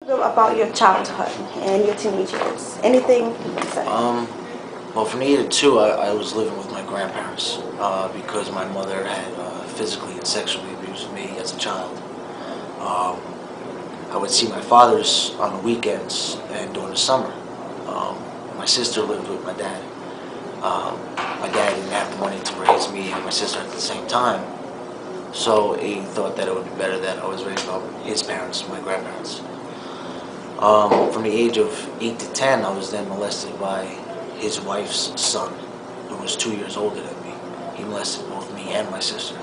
About your childhood and your teenage years. Anything you can say? Well, from the age of 2, I was living with my grandparents because my mother had physically and sexually abused me as a child. I would see my fathers on the weekends and during the summer. My sister lived with my dad. My dad didn't have the money to raise me and my sister at the same time, so he thought that it would be better that I was raised by his parents, my grandparents. From the age of 8 to 10, I was then molested by his wife's son, who was 2 years older than me. He molested both me and my sister.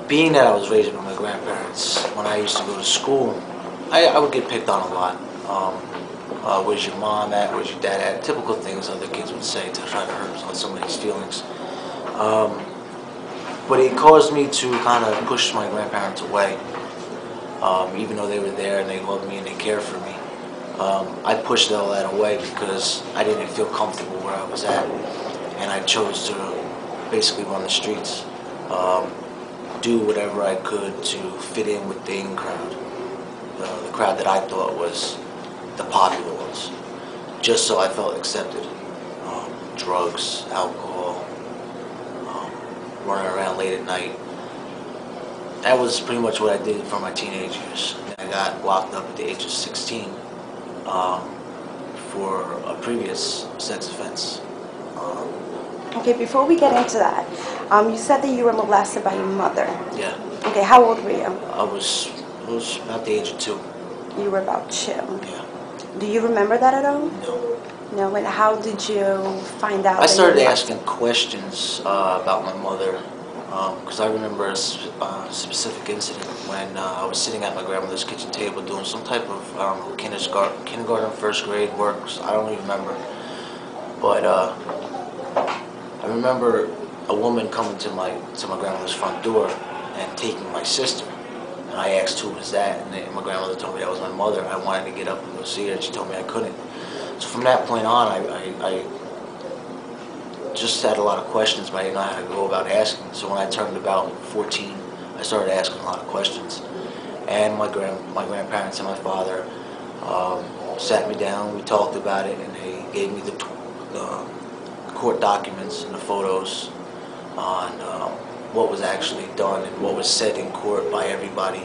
Being that I was raised by my grandparents, when I used to go to school, I would get picked on a lot. Where's your mom at? Where's your dad at? Typical things other kids would say to try to hurt somebody's feelings. But it caused me to kind of push my grandparents away. Even though they were there and they loved me and they cared for me. I pushed all that away because I didn't feel comfortable where I was at. And I chose to basically run the streets. Do whatever I could to fit in with the in crowd. The crowd that I thought was the popular ones. Just so I felt accepted. Drugs, alcohol, running around late at night. That was pretty much what I did for my teenage years. I got locked up at the age of 16 for a previous sex offense. Okay, before we get into that, you said that you were molested by your mother. Yeah. Okay, how old were you? I was about the age of 2. You were about 2. Yeah. Do you remember that at all? No. No, and how did you find out? I started asking questions about my mother because I remember a specific incident when I was sitting at my grandmother's kitchen table doing some type of kindergarten, first grade works. I don't even remember. But I remember a woman coming to my grandmother's front door and taking my sister. And I asked who was that, and my grandmother told me that was my mother. I wanted to get up and go see her, and she told me I couldn't. So from that point on, I just had a lot of questions, but I didn't know how to go about asking. So when I turned about 14, I started asking a lot of questions. And my grandparents and my father sat me down, we talked about it, and they gave me the court documents and the photos on what was actually done and what was said in court by everybody.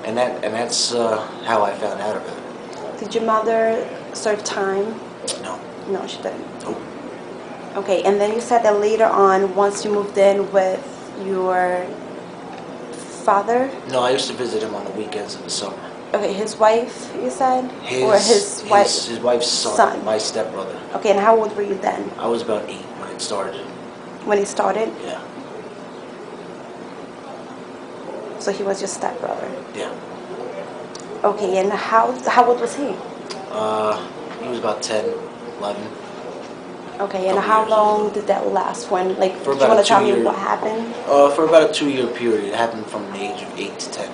And that's how I found out about it. Did your mother serve time? No. No, she didn't. Nope. Okay, and then you said that later on, once you moved in with your father? No, I used to visit him on the weekends in the summer. Okay, his wife, you said? His wife's son, my stepbrother. Okay, and how old were you then? I was about 8 when it started. When it started? Yeah. So he was your stepbrother? Yeah. Okay, and how old was he? He was about 10, 11. Okay, and how long did that last? When, like, do you want to tell me what happened? For about a 2-year period. It happened from the age of 8 to 10.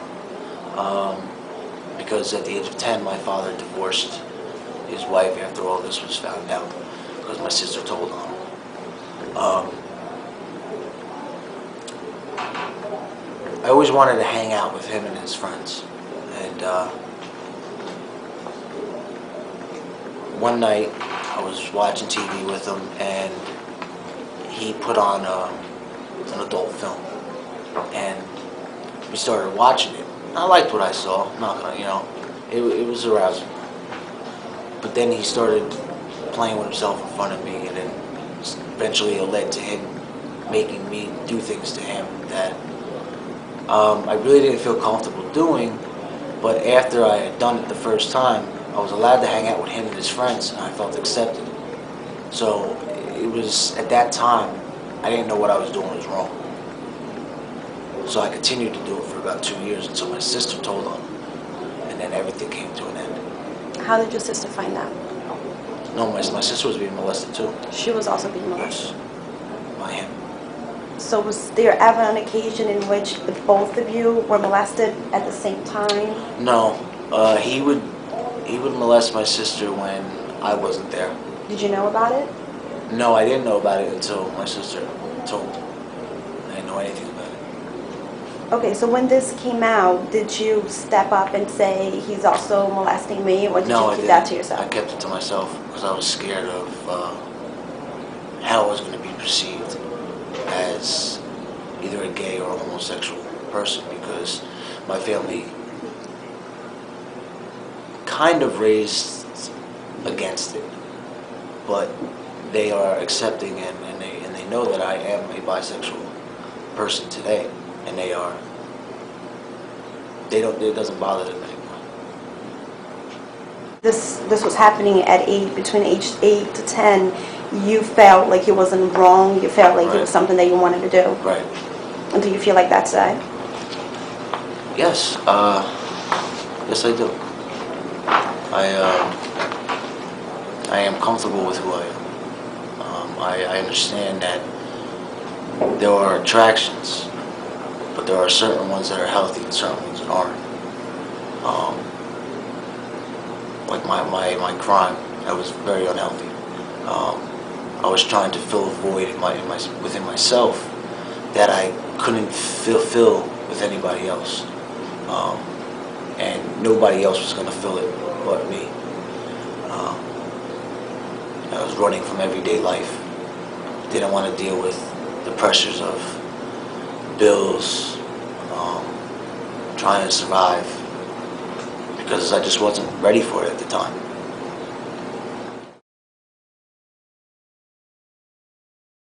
Because at the age of 10, my father divorced his wife after all this was found out, because my sister told on him. I always wanted to hang out with him and his friends. And one night, I was watching TV with him, and he put on an adult film. And we started watching it. I liked what I saw. I'm not gonna, it was arousing. But then he started playing with himself in front of me, and then eventually it led to him making me do things to him that I really didn't feel comfortable doing. But after I had done it the first time, I was allowed to hang out with him and his friends, and I felt accepted. So it was at that time, I didn't know what I was doing was wrong. So I continued to do it for about 2 years until my sister told on him, and then everything came to an end. How did your sister find out? No, my sister was being molested too. She was also being molested? Yes, by him. So was there ever an occasion in which the both of you were molested at the same time? No, he would molest my sister when I wasn't there. Did you know about it? No, I didn't know about it until my sister told. I didn't know anything about it. Okay, so when this came out, did you step up and say he's also molesting me, or did No, you I keep didn't. that to yourself? I kept it to myself because I was scared of how I was going to be perceived as either a gay or a homosexual person, because my family kind of raised against it, but they are accepting, and they know that I am a bisexual person today, and it doesn't bother them anymore. This was happening at between age 8 to 10. You felt like it wasn't wrong. You felt like it was something that you wanted to do. Right. And do you feel like that's it? Yes. Yes, I do. I am comfortable with who I am. I understand that there are attractions, but there are certain ones that are healthy and certain ones that aren't. Like my crime, that was very unhealthy. I was trying to fill a void within myself that I couldn't fulfill with anybody else. And nobody else was going to fill it but me. I was running from everyday life. Didn't want to deal with the pressures of bills, trying to survive, because I just wasn't ready for it at the time.